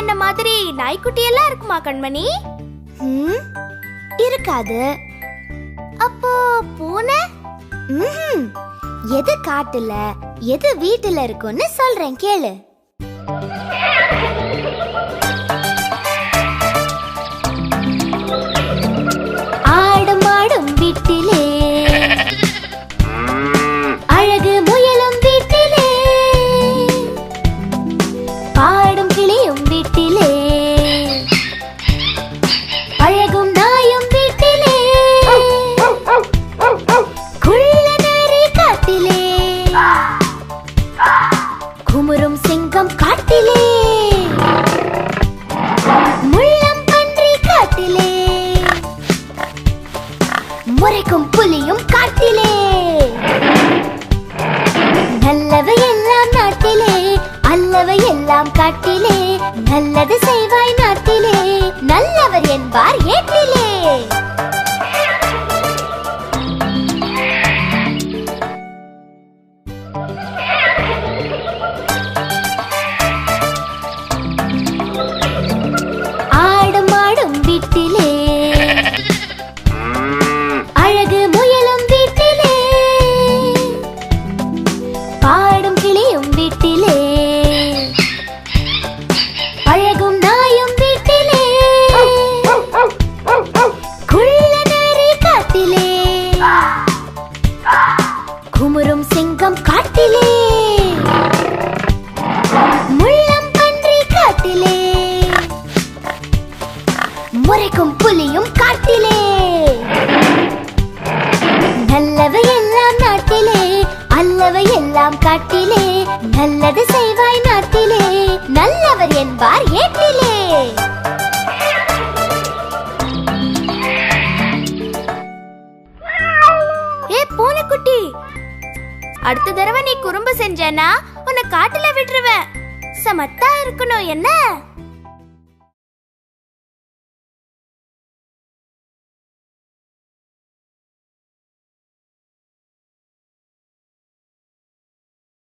என்ன மாதிரி நாய்க்குட்டி எல்லாம் இருக்குமா கண்மணி? இருக்காது. அப்போ பூனை? எது காட்டுல எது வீட்டுல இருக்குன்னு சொல்றேன் கேளு. ஆடும் ஆடும் வீட்டிலே, அழகு முயலும் வீட்டிலே, பாடும் கிளியும் வீட்டிலே, அழகும் நாயும் வீட்டிலே, குள்ள நரி காட்டிலே, குமுறும் சிங்கம் காட்டிலே, முள்ளம் பன்றி காட்டிலே, முறைக்கும் புலியும் காட்டிலே, நல்லவை எல்லாம் நாட்டிலே, அல்லவை எல்லாம் காட்டிலே, நல்லது செய்வாய் நாட்டிலே, நல்லவர் என்பார் ஏட்டிலே. ஆடும் ஆடும் வீட்டிலே, அழகு முயலும் வீட்டிலே, பாடும் கிளியும் வீட்டிலே, அழகும் நாயும் வீட்டிலே, குள்ள நரி காட்டிலே, குமுறும் சிங்கம் காட்டிலே, முள்ளம் பன்றி காட்டிலே, முறைக்கும் புலியும் காட்டிலே, நல்லவை எல்லாம் நாட்டிலே, அல்லவை எல்லாம் காட்டிலே, நல்லது செய்வாய் நாட்டிலே, நல்லவர் என்பார் ஏட்டிலே. ஏ பூனைக்குட்டி, அடுத்த தடவை நீ குறும்பு செஞ்சேன்னா உன்னை காட்டுல விட்டுருவேன். சமத்தா இருக்கணும் என்ன?